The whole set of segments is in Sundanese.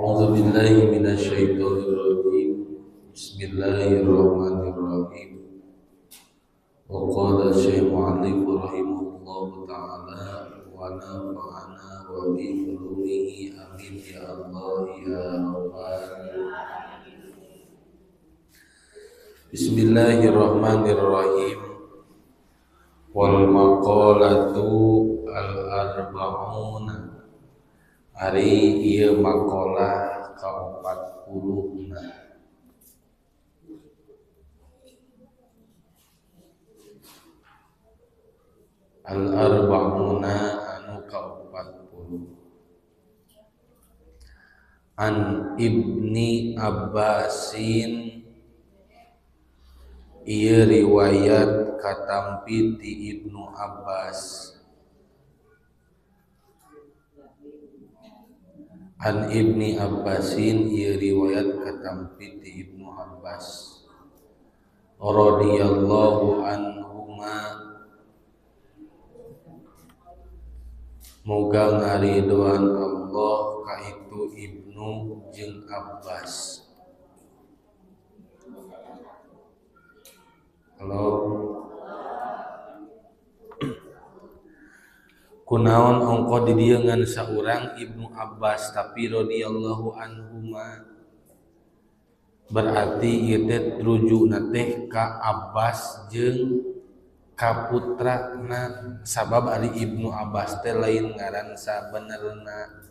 أعوذ بالله من الشيطان الرجيم بسم الله الرحمن الرحيم وقال الشيخ معلق رحمه الله تعالى ونفعنا وبعلومه آمين يا الله يا رب. Bismillahirrahmanirrahim. Wal maqalatu al arba'una. Ari ieu maqalah ka-40 al arba'una anu ka-40 an Ibni Abbasin ieu riwayat katampi ti Ibnu Abbas. An Ibni Abbasin ieu riwayat katampi ti Ibnu Abbas radhiyallahu anhuma moga ngaridoan Allah ka itu Ibnu jeung Abbas. Halo. Kunaon ongko di dieu ngan saurang Ibnu Abbas tapi radhiyallahu anhuma berarti ieu teh rujukna teh ka Abbas jeung ka putrana sabab ari Ibnu Abbas teh lain ngaran sabenerna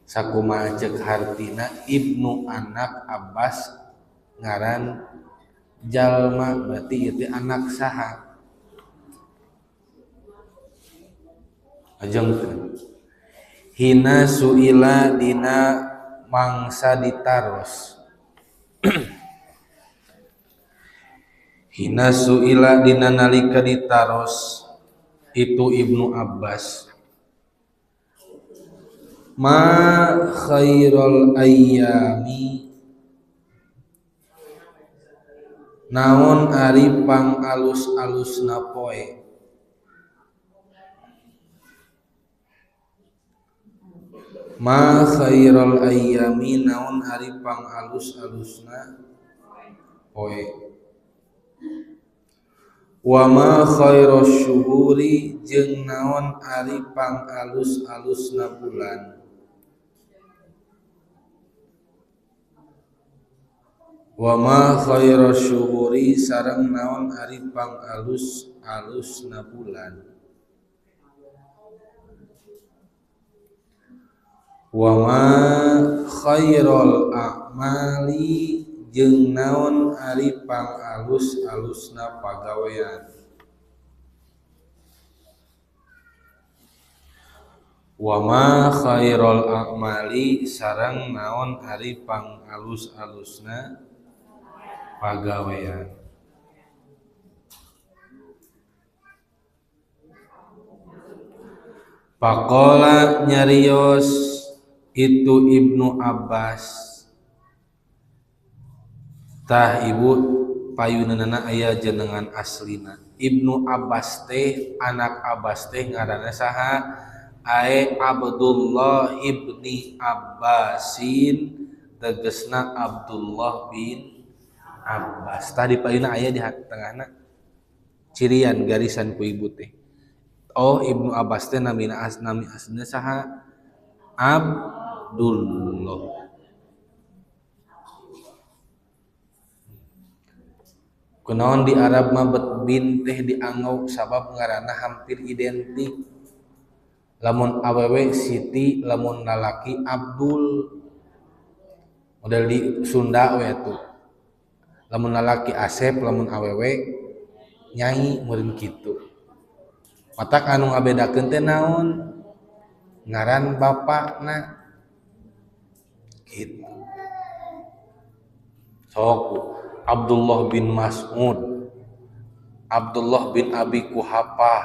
sakumaha ceuk hartina Ibnu anak Abbas ngaran jalma berarti ieu teh anak saha ajengkeun hina suila dina mangsa ditaros hina suila dina nalika ditaros itu Ibnu Abbas ma khairul ayyami naon ari pang alus-alusna poe ma khairul ayyami naon ari pang alus-alusna poe wa ma khairus syuhuri jeung naon ari pang alus-alusna bulan wa ma khairus syuhuri sareng naon ari pang alus-alusna bulan wa ma khairul a'mali jeung naon ari pang alus-alusna pagawean wa ma khairul a'mali sareng naon ari pang alus-alusna pagawean Pakola nyarios itu Ibnu Abbas tah ibu payunana aya jenengan aslina Ibnu Abbas teh anak Abbas teh ngaranna saha ae Abdullah ibni Abbasin tegesna Abdullah bin Abbas tadi payuna aya di tengahna cirian garisan ku ibu teh oh Ibnu Abbas teh nami asna saha Abdullah. Kunaon di Arab mah bin teh diangau sabab ngaranna hampir identik. Lamun awewe Siti, lamun lalaki Abdul. Model di Sunda we atuh. Lamun lalaki Asep, lamun awewe Nyai meureun kitu. Matak anu ngabedakeun teh naon? Ngaran bapakna gitu. Sok Abdullah bin Mas'ud, Abdullah bin Abi Kuhafah,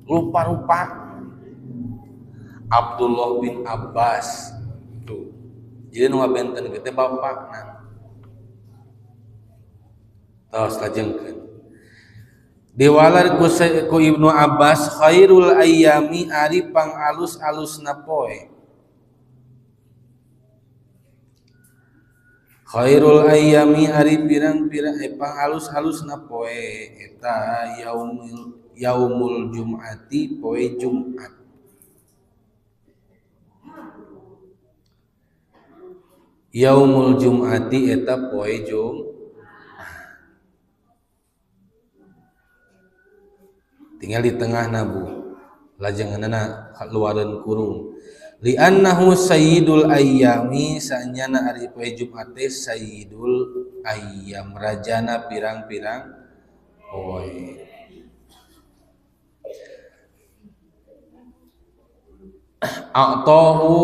rupa-rupa Abdullah bin Abbas tuh. Jadi nu ngabenten teh bapakna. Tos lajengkeun. Diwalar ku Ibnu Abbas khairul ayyami ari pang alus-alusna poe Khairul ayyami ari pirang-pirang panghalus-halusna poe eta yaumul jum'ati poe Jumat. Yaumul jum'ati eta poe Jumat. Tinggal di tengah nabu lajenganna luareun kurung. Li annahu sayyidul ayyami sanyana ari poe Jumat teh sayyidul ayyam rajana pirang-pirang poe. A'tahu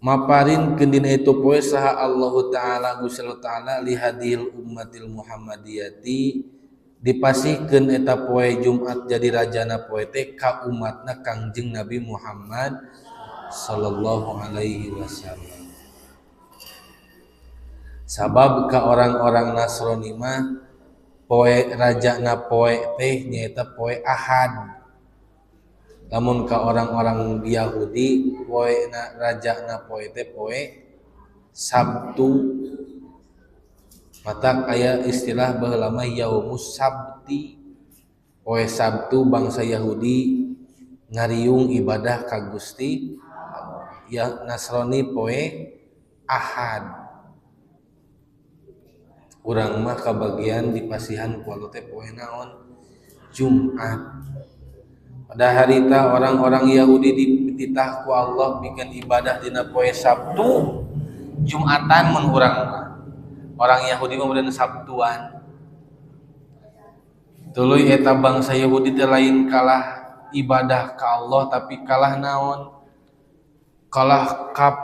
maparin kendina itu poe saha Allah Ta'ala Gusti Allah Ta'ala li hadil ummatil Muhammadiyati dipasihkeun eta poe Jumat jadi rajana poe teh ka umatna Kangjeng Nabi Muhammad sallallahu alaihi wasallam. Sabab ka orang-orang Nasrani mah poe rajana poe teh nyaeta poe Ahad. Lamun ka orang-orang Yahudi poe rajana poe teh poe Sabtu. Mata aya istilah baheula mah yaumus sabti. Poe Sabtu bangsa Yahudi ngariung ibadah ka Gusti. Ya Nasrani poe Ahad. Urang mah kabagian dipasihan ku Allah teh poe naon? Jumat. Pada harita orang-orang Yahudi dititah ku Allah bikin ibadah dina poe Sabtu, Jumatan mun urang mah. Orang Yahudi mah bener Sabtuan. Tuluy eta bangsa Yahudi teh lain kalah ibadah ka Allah tapi kalah naon? Kalah kap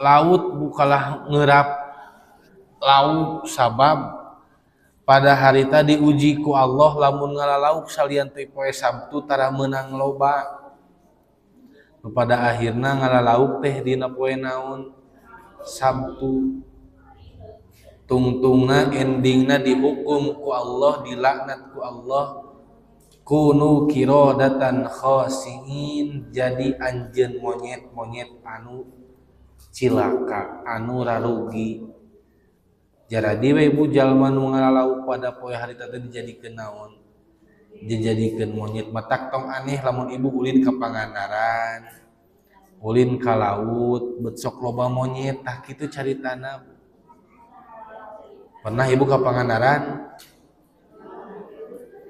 laut bu kalah ngeurap lauk sabab pada harita diuji ku Allah lamun ngalalauk salian teh poe Sabtu tara meunang loba. Pada akhirna ngalalauk teh dina poe naon? Sabtu. Tungtungna endingna dihukum ku Allah, dilaknat ku Allah. Kunu kirodatan khasiin, jadi anjeun monyet-monyet anu cilaka, anu rarugi. Jaradi we bu jalma nu ngalalau pada poe harita teh dijadikeun naon? Dijadikeun monyet. Matak tong aneh lamun ibu ulin ka Pangandaran, ulin ka laut, bet sok loba monyet, tah kitu caritana. Pernah ibu ka Pangandaran?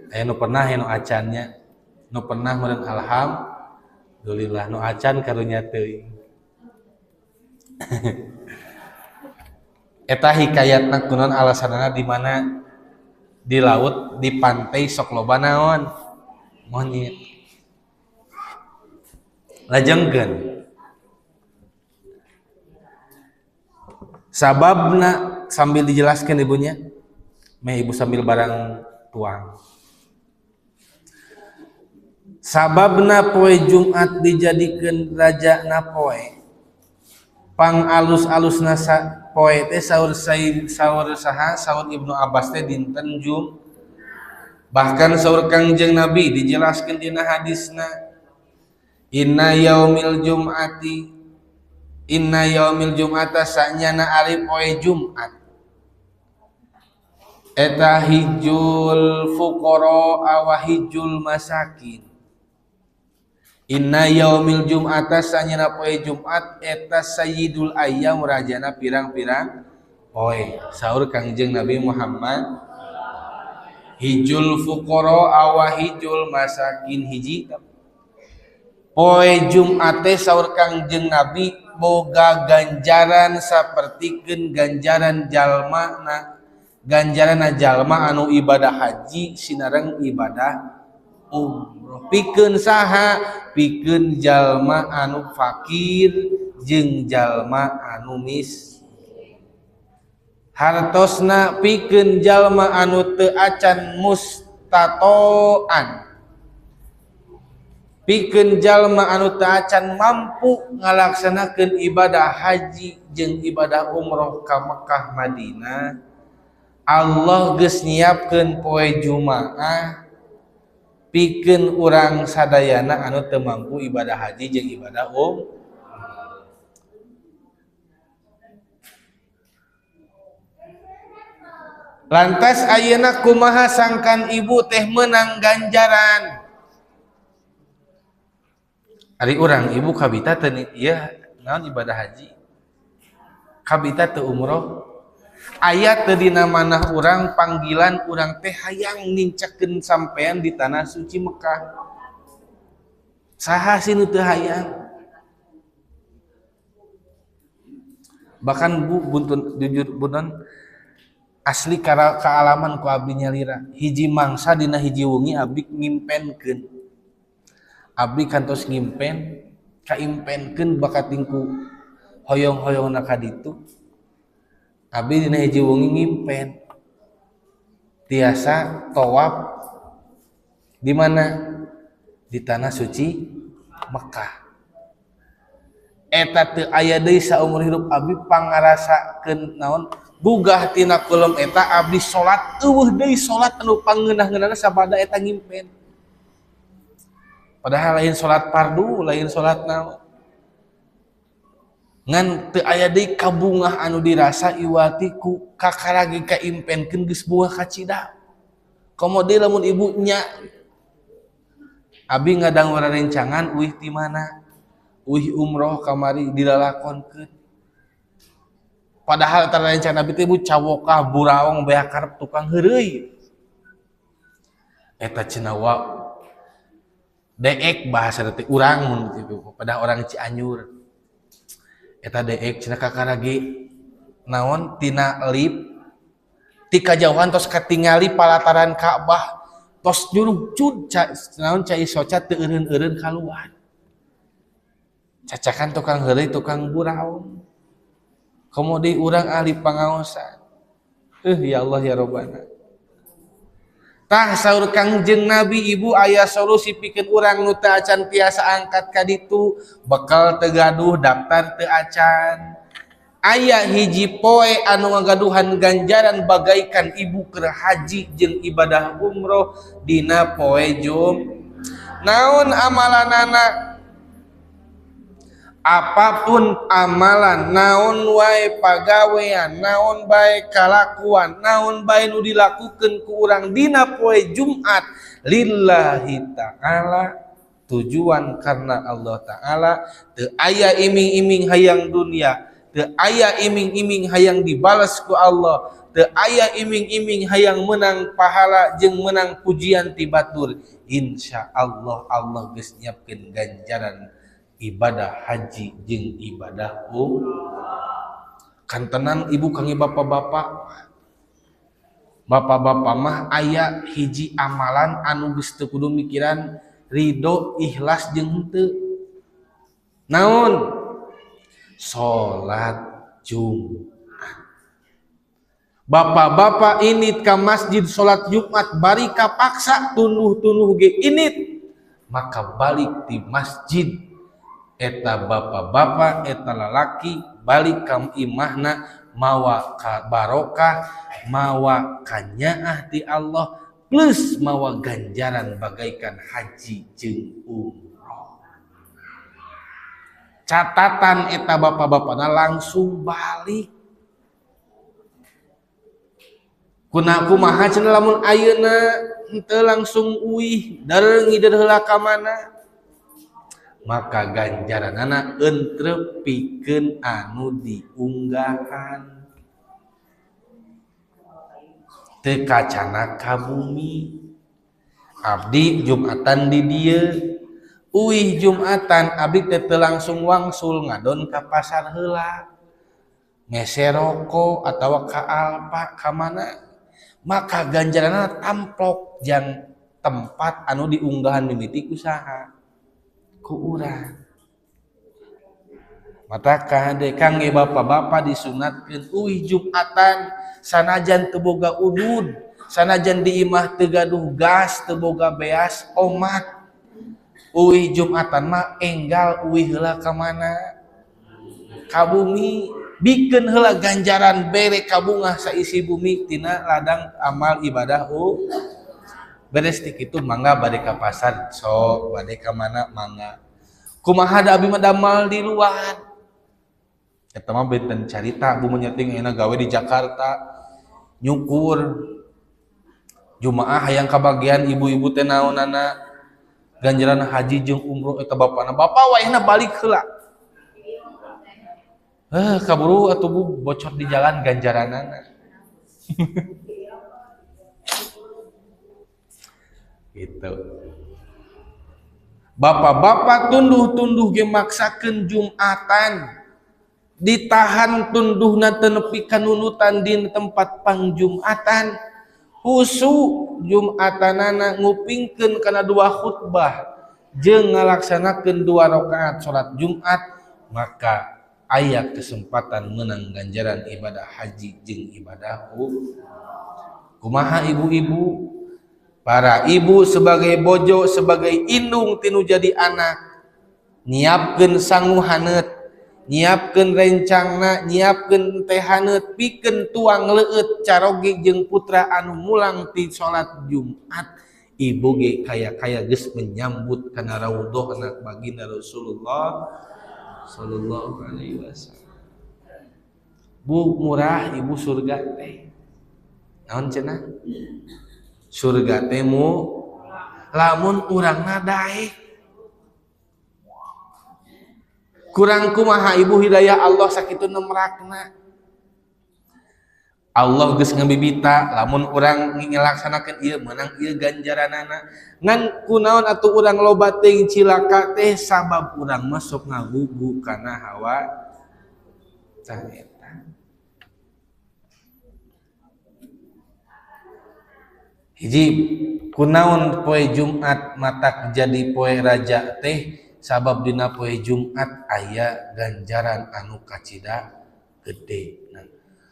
Aya nu pernah aya nu acannya. Nu pernah meureun alhamdulillah, nu acan karunya teuing. Eta hikayatna kunaon alasanana di mana di laut di pantai sok loba naon monyet. Lajengkeun sababna sambil dijelaskan ibunya, meh ibu sambil barang tuang. Sababna poe Jumat dijadikeun rajana poe pang alus-alusna poe teh saur Ibnu Abbas teh dinten Jum. Bahkan saur Kangjeng Nabi dijelaskeun dina hadisna inna yaumil jum'ata sanyana ari poe Jumat eta hijjul fuqara wa hijjul masakin. Inna yaumil jum'ata sanyana poe Jumat eta sayyidul ayyam rajana pirang-pirang poe. Saur Kangjeng Nabi Muhammad hijjul fuqara wa hijjul masakin hiji poe Jumat teh saur Kangjeng Nabi boga ganjaran sapertikeun ganjaran jalma anu ibadah haji sinareng ibadah umroh. Pikeun saha? Pikeun jalma anu fakir jeung jalma anu hartosna pikeun jalma anu teu acan mustatoan, pikeun jalma anu teu acan mampu ngalaksanakeun ibadah haji jeung ibadah umroh ka Mekah Madinah. Allah geus nyiapkeun poe Jumaah pikeun urang sadayana anu teu mampu ibadah haji jeung ibadah lantas ayeuna kumaha sangkan ibu teh menang ganjaran ari urang ibu kabita teu ieu naon ibadah haji kabita teu umroh aya teu dina manah urang panggilan urang teh hayang nincakeun sampean di tanah suci Mekah saha sih nu teu hayang bahkan bu buntun jujur buntun asli kaalaman ku abdi nyalira hiji mangsa dina hiji wengi abdi ngimpenkeun abdi kantos ngimpen kaimpenkeun bakat tingku hoyong-hoyongna ka ditu abdi dina hiji wengi ngimpen tiasa tawaf di mana di tanah suci Mekah eta teu aya deui saumur hidup abdi pangarasakeun naon gugah tina kulum eta abdi salat eueuh deui salat anu pangeunah-ngeunahna sabada eta ngimpen padahal lain salat fardu lain salat naon ngan teu aya deui kabungah anu dirasa iwati ku kakaragi kaimpenkeun geus buah kacida komo deui lamun ibu nya abdi ngadangu rerencangan uih ti mana uih umroh kamari dilalakonkeun padahal rencana abdi teh cawokah buraong beak karep tukang heureuy eta cenah wa deek bahasa teh urang mun kitu padahal orang Cianjur eta deek cenah kakaragi naon tina lip ti kajauhan tos katingali palataran Ka'bah tos nyuruh cud naon cai soca teu eureun-eureun kaluar cacakan tukang heureuy tukang buraong kemudian urang ahli pangaosan ya Allah ya Rabbana tah saur Kangjeng Nabi ibu aya solusi pikeun urang nu teu acan tiasa angkat ka ditu bekal teu gaduh daftar teu acan aya hiji poe anu ngagaduhan ganjaran bagaikan ibu keur haji jeung ibadah umroh dina poe naon amalanana apapun amalan naon wae pagawean naon bae kalakuan naon bae nu dilakukeun ku urang dina poe Jumat lillahi ta'ala tujuan karena Allah ta'ala teu aya iming-iming hayang dunia teu aya iming-iming hayang dibalas ku Allah teu aya iming-iming hayang menang pahala jeung menang pujian ti batur insyaallah Allah geus nyiapkeun ganjaran ibadah haji jeung ibadah kan tenang ibu kangi bapak-bapak mah aya hiji amalan anu geus teu kudu mikiran ridho ikhlas jeung henteu naon salat Jumat bapak-bapak init ka masjid salat Jumat bari kapaksa tunduh-tunduh ge init maka balik di masjid eta bapak-bapak eta lalaki balik ka imahna mawa ka barokah mawa kanyaah ti Allah plus mawa ganjaran bagaikan haji jeung umroh catatan eta bapak-bapakna langsung balik kumaha cenah lamun ayeuna henteu langsung uih dareung heula ka mana maka ganjaranana entrepikeun anu diunggahan teu kacana ka bumi abdi Jumatan di dieu uih Jumatan abdi teu langsung wangsul ngadon ka pasar heula ngese roko atawa ka Alfa ka mana maka ganjaranana tamplok jang tempat anu diunggahan mimiti usaha ku urang mata kade kangge bapak-bapak disunatkeun uih Jumatan sanajan teu boga udud sanajan di imah teu gaduh gas teu boga beas omat uih Jumatan mah enggal uih heula ka mana ka bumi bikeun heula ganjaran bere kabungah saisi bumi tina ladang amal ibadah beres ti kitu mangga bade ka pasar sok bade ka mana mangga kumaha da abi mah damal di luar eta mah benten carita bu menyeting ayeuna gawe di Jakarta nyukur jumaah hayang kabagian ibu-ibu teh naonana ganjaran haji jeung umroh eta bapana bapak wayahna balik heula kaburu atuh bu bocor di jalan ganjaranana gitu. Bapak-bapak tunduh-tunduh ge maksakeun Jumatan ditahan tunduhna teu nepi ka nunutan di tempat pangjumatan husu Jumatanana ngupingkeun kana 2 khutbah jeung ngalaksanakeun 2 rakaat salat Jumat maka aya kesempatan menang ganjaran ibadah haji jeung ibadah kumaha ibu-ibu para ibu sebagai bojo sebagai indung tinu jadi anak nyiapkeun sangu haneut nyiapkeun rencangna nyiapkeun teh haneut pikeun tuang leueut caroge jeung putra anu mulang ti salat Jumat ibu ge kaya-kaya geus menyambut kana raudhah anak baginda Rasulullah sallallahu alaihi wasallam. Bu murah ibu surga teh naon cenah surga teh mu lamun urangna daek kurang kumaha ibu hidayah Allah sakitu nemrakna Allah geus ngabibita lamun urang ngelaksanakeun ieu meunang ieu ganjaranana ngan kunaon atuh urang loba teuing cilaka teh sabab urang mah sok ngagugu kana hawa tah eta. Hiji kunaon poe Jumat matak jadi poe raja teh sabab dina poe Jumat aya ganjaran anu kacida gede.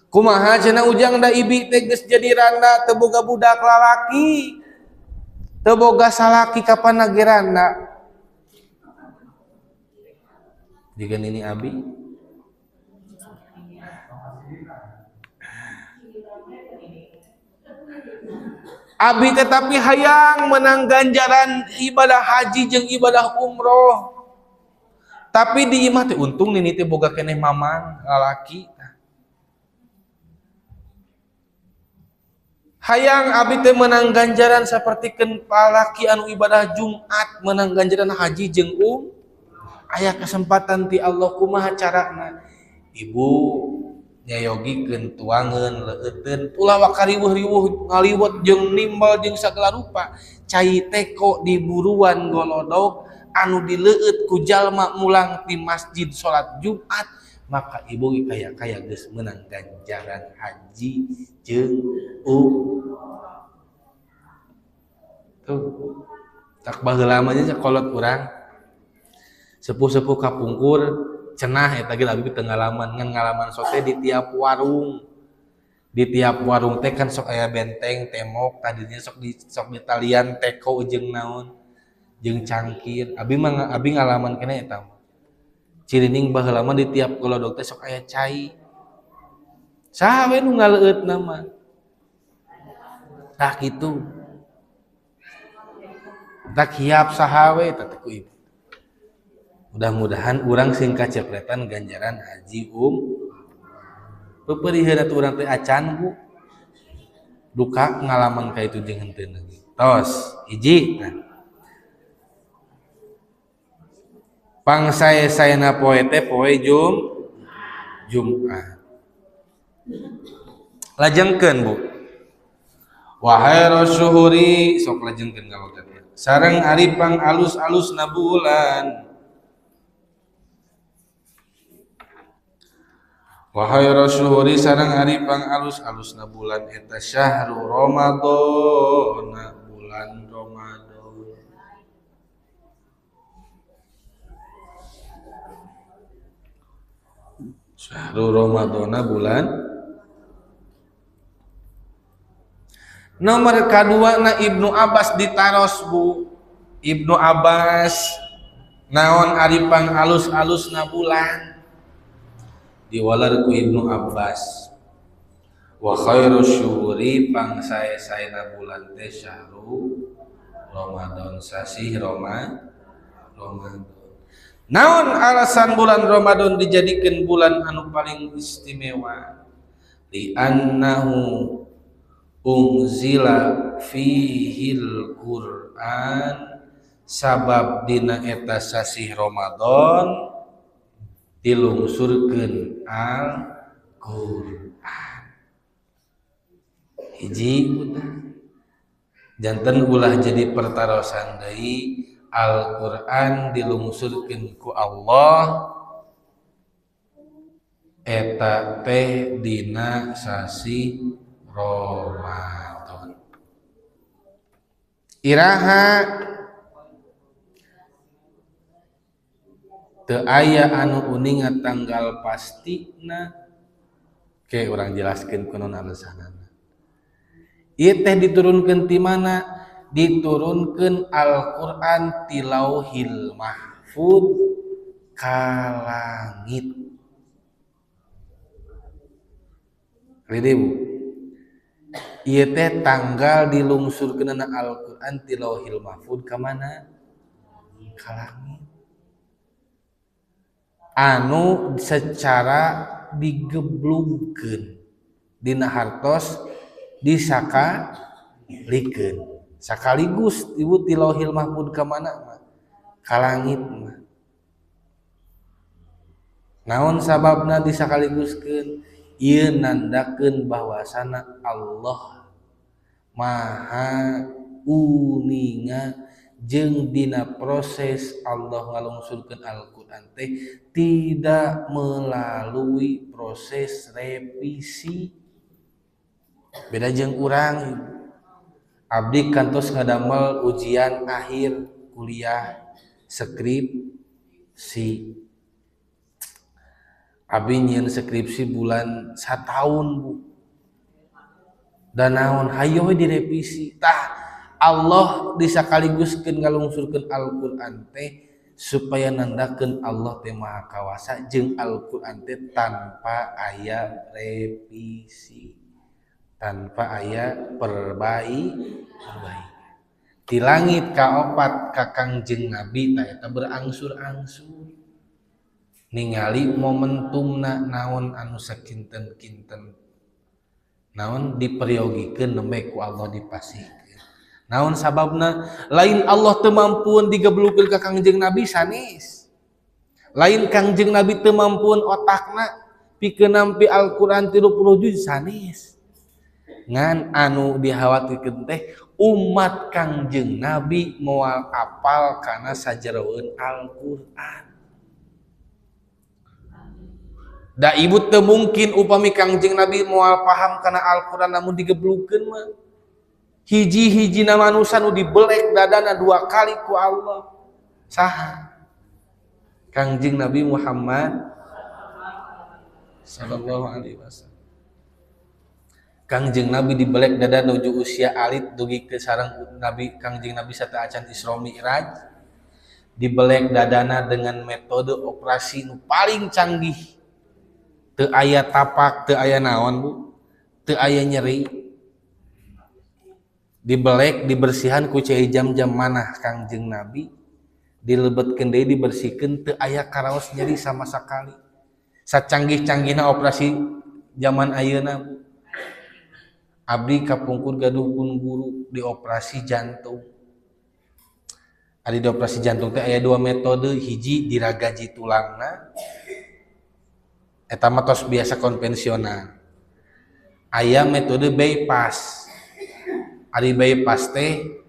Kumaha cenah ujang da ibi teh geus jadi randa teu boga budak lalaki teu boga salaki kapan ge randa digan ini abi abi tetapi hayang menang ganjaran ibadah haji jeung ibadah umroh tapi di imah teh untung nini teh boga keneh mamang lalaki hayang abi teh menang ganjaran sapertikeun palaki anu ibadah Jumat menang ganjaran haji jeung aya kesempatan ti Allah kumaha carana ibu nyayogikeun tuangeun leueuteun ulah wakariweuh-riweuh ngaliwet jeung nimbal jeung sagala rupa cai teko di buruan golodog anu dileueut ku jalma mulang ti masjid salat Jumat maka ibu kaya-kaya geus meunang ganjaran haji jeung tuh tak baheula mah nya kolot urang sepuh-sepuh kapungkur cenah eta ge abi teu ngalaman ngan ngalaman sote di tiap warung teh kan sok aya benteng temok tadinya sok ditalian teko jeung naon jeung cangkir abi ngalaman keneh eta cirining baheula mah di tiap golodog teh sok aya cai saha we nu ngaleueutna mah tah kitu tak hiap saha we teh ku ibu. Mudah-mudahan urang sing kacepretan ganjaran haji peupeuriheun atuh urang teh acan Bu duka ngalaman ka itu jeung henteu lagi tos hiji pangsae-saena poe teh poe Jumat lajengkeun Bu wahai rasyuhuri sok lajengkeun gawagatna sareng ari pang alus-alusna bulan wahai rasyuhuri sareng ari pang alus-alusna bulan eta syahrul Ramadan bulan Ramadan syahrul Ramadan bulan nomor kadua na Ibnu Abbas ditaros Bu Ibnu Abbas naon ari pang alus-alusna bulan diwalar ku Ibnu Abbas wa khairu syuri pangsae-saena bulan teh syahru Ramadan sasih Ramadan. Naon alasan bulan Ramadan dijadikan bulan anu paling istimewa? Li annahu unzila fihil Qur'an, sabab dina eta sasih Ramadan dilungsurkeun Al-Qur'an. Hiji janten ulah jadi pertarosan deui Al-Qur'an dilungsurkeun ku Allah eta teh dina sasi Ramadan. Iraha teu aya anu uninga tanggal pastina ke urang jelaskeun kunaon alasanna. Ieu teh diturunkeun ti mana? Diturunkeun Al-Qur'an ti Lauhil Mahfuz ka langit. Ribu. Ieu teh tanggal dilungsurkeunna Al-Qur'an ti Lauhil Mahfuz ka mana? Ka langit. Anu secara digeblungkeun dina hartos disakalikeun sakaligus ibu ti Lauhil Mahfuz ka mana mah? Ka langit mah. Naon sababna disakaliguskeun? Ieu nandakeun bahwasana Allah Maha uninga jeung dina proses Allah ngalungsurkeun Al-Qur'an teh tidak melalui proses revisi. Beda jeung urang, abdi kantos ngadamel ujian akhir kuliah skripsi. Abdi nyieun skripsi bulan satahun bu. Dan naon hayo direvisi. Tah Allah disakaliguskeun ngalungsurkeun Al-Qur'an teh supaya nandakeun Allah teh Maha Kawasa jeung Al-Qur'an teh tanpa aya revisi. Tanpa aya perbaiki. Di langit kaopat ka Kangjeng Nabi eta berangsur-angsur ningali momentumna naon anu sakinten-kinten naon diperiyogikeun nembe ku Allah dipasihkeun. Naon sababna? Lain Allah teu mampuan digeblukeun ka Kangjeng Nabi sanes. Lain Kangjeng Nabi teu mampuan otakna pikeun nampi Al-Qur'an 30 juz sanes. Ngan anu dikhawatirkeun teh umat Kangjeng Nabi moal apal kana sajeroeun Al-Qur'an. Da ibu teu mungkin upami Kangjeng Nabi moal paham kana Al-Qur'an namun digeblukeun mah. Hiji-hijina manusia nu dibelek dadana 2 kali ku Allah. Saha? Kangjeng Nabi Muhammad sallallahu alaihi wasallam. Kangjeng Nabi dibelek dada nuju usia alit dugi ke sareng Nabi Kangjeng Nabi sarta acan Isra Mi'raj. Dibelek dadana dengan metode operasi nu paling canggih. Teu aya tapak, teu aya naon bu, teu aya nyeri. Dibelek dibersihan ku cai jam-jam manah Kangjeng Nabi. Dilebetkeun deui dibersihkeun teu aya karaos nyeri sama sakali. Sacanggih-canggihna operasi zaman ayeuna bu. Abdi kapungkur gaduh pun guru di operasi jantung. Ari di operasi jantung teh aya 2 metode, hiji diragaji tulangna. Eta mah tos biasa konvensional. Aya metode bypass. Ari bypass teh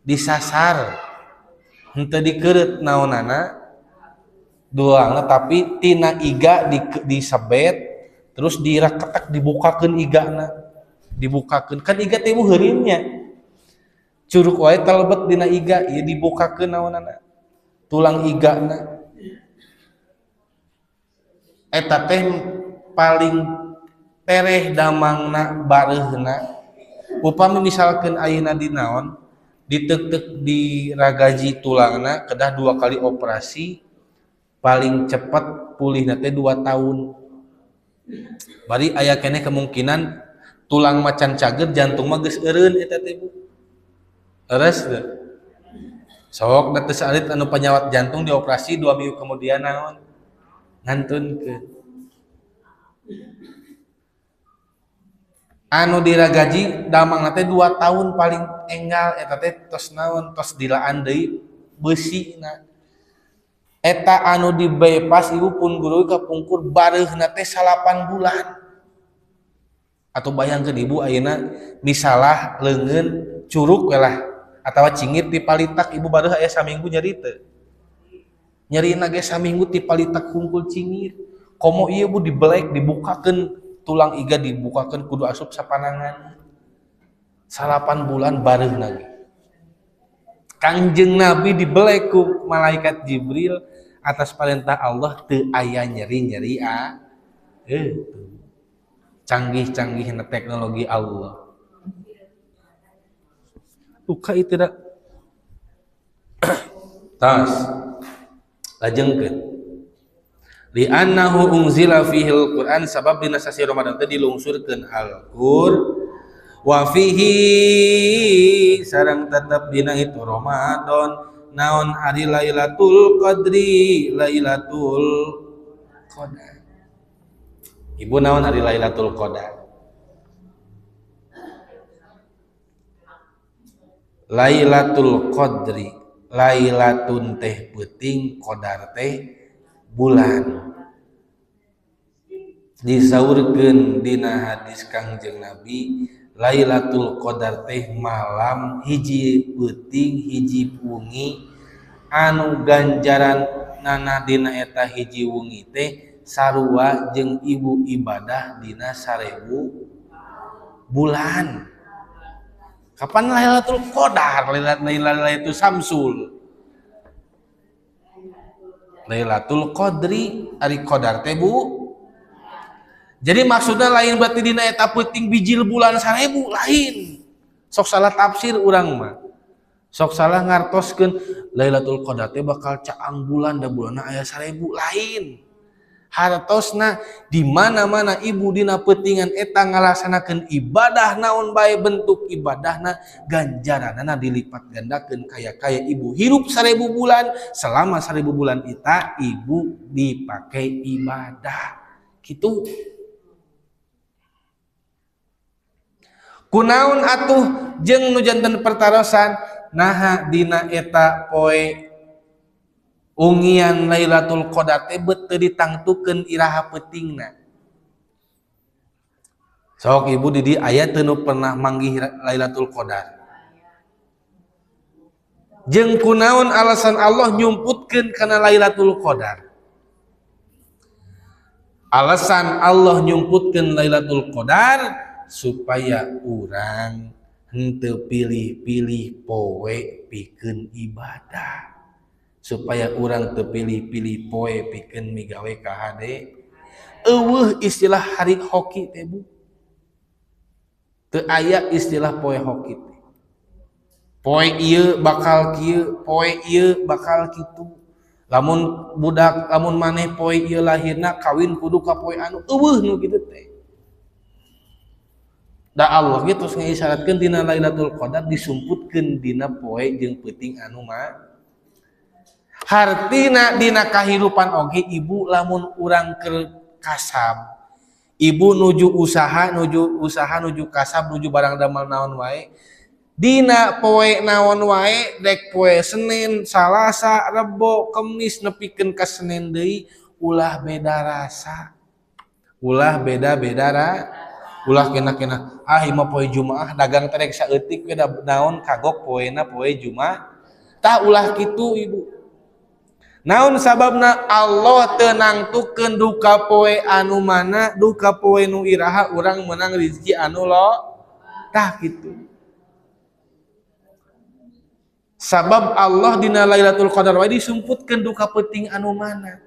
disasar. Henteu dikeureut naonana doangna tapi tina iga disebet terus diraketek dibukakeun igana. Dibukakeun kan iga teh heureumnya curug wae talebet dina iga ieu dibukakeun naonana tulang igana eta teh paling tereh damangna bareuhna upami misalkeun ayeuna di naon diteuk-teuk diragaji tulangna kedah 2 kali operasi paling cepat pulihna teh 2 tahun bari aya keneh kemungkinan tulang macan cager jantung mah geus eureun eta teh Bu. Eres teh. Sok da teu salit anu penyawat jantung dioperasi 2 minggu kemudian naon? Ngantunkeun. Anu diragaji damang teh 2 tahun paling enggal eta teh tos naon? Tos dilaan deui beusina. Eta anu di bypass ibu pun guru kapungkur bareuhna teh 8 bulan. Atau bayangkeun ibu ayeuna misalah leungeun curug we lah atawa cingit ti palitak ibu bareuh aya saminggu nyeri teu. Nyerina ge saminggu ti palitak hungkul cingit. Komo ieu Bu dibelek dibukakeun tulang iga dibukakeun kudu asup sapanangan. 8 bulan bareuhna ge. Kangjeng Nabi dibelek ku malaikat Jibril atas perintah Allah teu aya nyeri-nyeri canggih-canggihna teknologi Allah. Luka itu tidak tas lajengkeun li annahu unzila fihil Quran sabab dina sasi Ramadan teh dilungsurkeun Al-Qur wa fihi sareng tetep dina itu Ramadan naon hari Lailatul Qadri Lailatul Qadar. Ibu naon hari Lailatul Qadar? Lailatul Qadri, Lailatun teh peuting, Qadar teh bulan. Disaurkeun dina hadis Kangjeng Nabi, Lailatul Qadar teh malam hiji peuting hiji wengi anu ganjaran nana dina eta hiji wengi teh sarua jeung ibu ibadah dina 1000 bulan. Kapan Lailatul Qadar? Lailatul Samsul. Lailatul Qadri ari Qadar teh Bu. Jadi maksudnya lain berarti dina eta peuting bijil bulan 1000 lain. Sok salah tafsir urang mah. Sok salah ngartoskeun Lailatul Qadar teh bakal caang bulan da bulanna aya 1000 lain. Hartosna di mana-mana ibu dina peutingan eta ngalaksanakeun ibadah naon bae bentuk ibadahna ganjaranna dilipat gandakeun kaya ibu hirup 1000 bulan selama 1000 bulan eta ibu dipake ibadah kitu. Kunaon atuh jeung nu janten pertarosan naha dina eta poe ungian Lailatul Qadar teh teu ditangtukeun iraha peutingna. Sok ibu di dieu aya teu nu pernah manggih Lailatul Qadar. Jeung kunaon alasan Allah nyumputkeun kana Lailatul Qadar? Alasan Allah nyumputkeun Lailatul Qadar supaya urang henteu pilih-pilih poe pikeun ibadah. Supaya orang terpilih-pilih poe pikeun migawe ka hade. Eueuh istilah hari hoki teh Bu. Teu aya istilah poe hoki teh. Poe ieu bakal kieu, poe ieu bakal kitu. Lamun budak lamun maneh poe ieu lahirna kawin kudu ka poe anu eueuh nu kitu teh. Da Allah ge tos ngisyaratkeun dina Lailatul Qadar disumputkeun dina poe jeung peuting anu mah hartina dina kahirupan oge ibu lamun urang keur kasab ibu nuju usaha nuju kasab nuju barang damal naon wae dina poe naon wae dek poe Senin, Salasa, Rebo, Kemis nepikeun ka Senin deui ulah beda rasa ulah beda-beda ulah kena-kena ieu poe Jumaah dagang teh rek saeutik we naon kagok poena poe Jumaah tah ulah kitu ibu. Naon sababna Allah teu nangtukeun duka poe anu mana duka poe nu iraha urang menang rezeki anu lo tah kitu. Sabab Allah dina Lailatul Qadar wae disumputkeun duka peuting anu mana.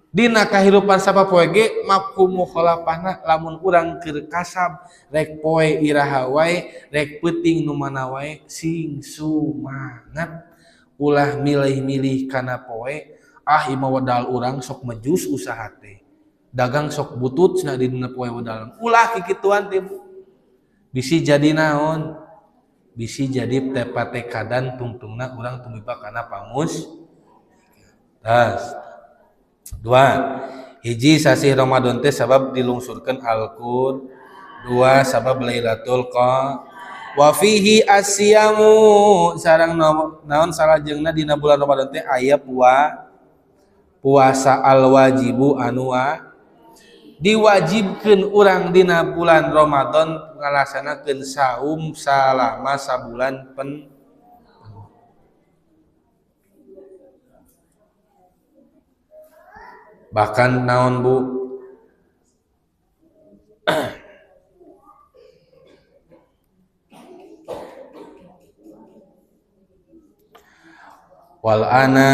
Dina kahirupan sapa poe ge mafhum mukhalafahna lamun urang keur kasab rek poe iraha wae rek peuting nu mana wae sing sumangat ulah milih-milih kana poe imah wadal urang sok mejus usaha teh dagang sok butut cenah di dina poe dalam ulah kikituan teh bisi jadi naon bisi jadi tepatekadan tungtungna urang tumiba kana pamus tas dua hiji sasi Ramadan teh sabab dilungsurkeun Al-Qur'an dua sabab Lailatul Qadar wa fihi asyamu sareng naon salajengna dina bulan Ramadan teh aya puasa al-wajibu anu diwajibkeun urang dina bulan Ramadan ngalaksanakeun saum salama sabulan bahkan naon Bu wal ana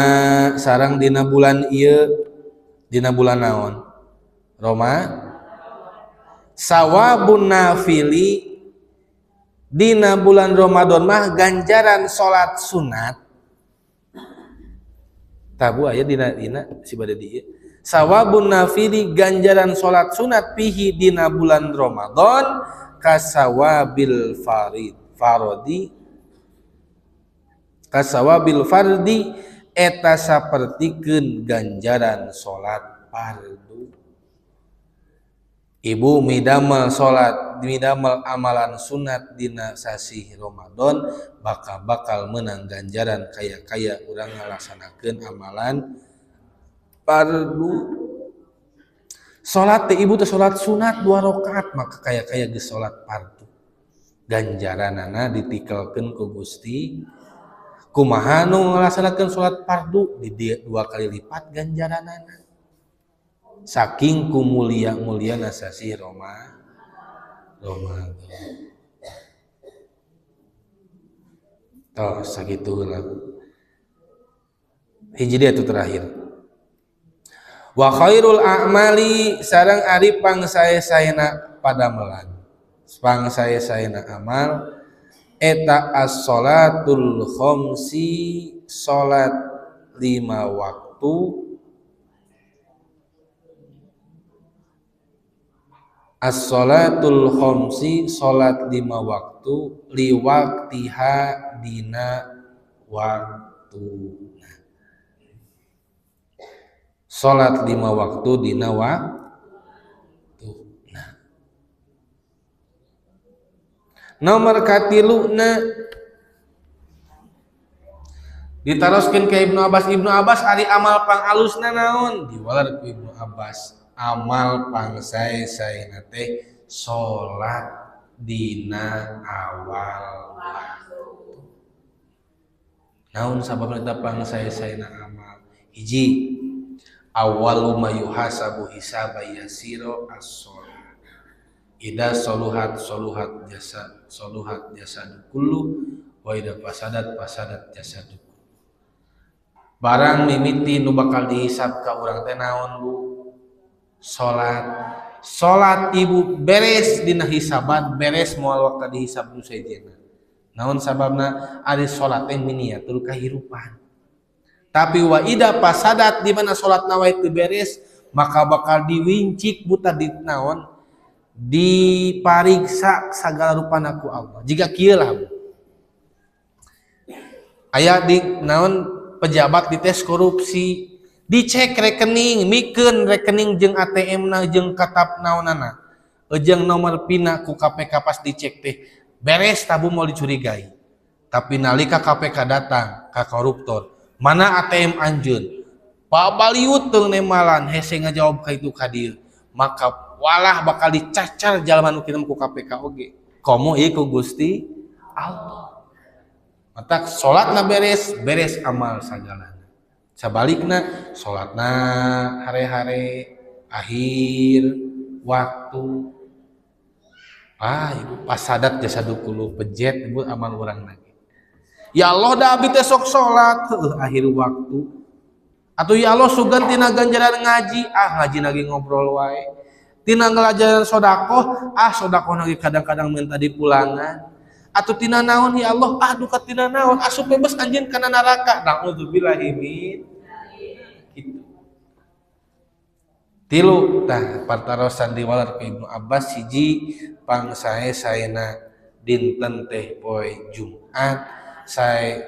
sareng dina bulan ieu dina bulan naon sawabun nafili dina bulan Ramadan mah ganjaran salat sunat tabu aya dina si bade dieu sawabun nafili ganjaran salat sunat pihi dina bulan Ramadan kasawabil fardi eta sapertikeun ganjaran salat fardu. Ibu midamel salat, midamel amalan sunat dina sasih Ramadan bakal menang ganjaran kaya urang ngalaksanakeun amalan fardu. Salat teh ibu teh salat sunat 2 rakaat maka kaya geus salat fardu. Ganjaranana ditikeulkeun ku Gusti. Kumaha nu ngalaksanakeun salat fardu di 2 kali lipat ganjaranana. Saking kumulia nasasi Ramadan. Toh sakitu lah. Hiji dia itu terakhir. Wa khairul a'mali sareng ari pangsae-saena padamelan. Pangsae-saena amal eta as-sholatul khamsi salat 5 waktu as-sholatul khamsi salat 5 waktu liwaktiha dina waktuna salat 5 waktu dina waktuna nomor katiluna ditaroskeun ke Ibnu Abbas ari amal pangalusna naon diwalar ku Ibnu Abbas amal pangsae-saena teh salat dina awal waktu. Naon sababna eta pangsae-saena amal? Hiji, awwalu ma yuhasabu hisaba yasiro as-shalah. Ida soluhat jasad kullu wa ida fasadat jasad. Barang mimiti nu bakal dihisab ka urang teh naon Bu? Salat ibu beres dina hisaban beres moal waktu dihisab nu sejena naon sababna ari salat teh miniatul kahirupan tapi wa ida pasadat di mana salat nawa itu beres maka bakal diwincik buta di naon dipariksa sagala rupana ku Allah jika kieu lah aya di naon pejabat dites korupsi dicek rekening mikeun rekening jeung ATM na jeung katap naonana jeung nomor pina ku KPK pas dicek teh beres tabu mau dicurigai tapi nalika KPK datang ka koruptor mana ATM anjeun pabaliut teu nemalan hese ngajawab ka itu ka dieu maka walah bakal dicacar jalma nu kirim ku KPK oge komo ieu ku Gusti Allah mata salatna beres amal sagala sabalikna salatna hare-hare akhir waktu ibu pasadat jasadu kullu pejet ibu amal urang lagi ya Allah da abdi teh sok salat akhir waktu atuh ya Allah sugan tina ganjaran ngaji ngaji lagi ngobrol wae tina ngelajaran sedekah sedekah lagi kadang-kadang minta dipulangan atuh tina naon ya Allah duka tina naon asup bebas anjeun kana neraka naudzubillahi min gitu. Tilu tah partarosan diwalar ku Ibnu Abbas hiji pangsae-saena dinten teh poe Jumat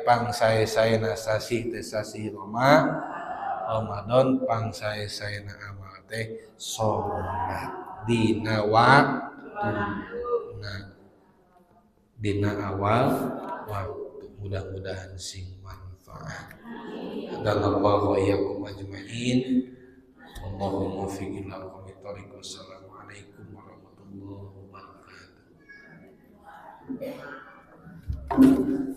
pangsae-saena sasih teh sasih Ramadan pangsae-saena amal teh salat dina waktuna dina awal waktu mudah-mudahan sing manfaat dan Allah wa iyyakum ajmain. Allahumma muwaffiq ila aqwamit thoriq. Wassalamualaikum warahmatullahi wabarakatuh.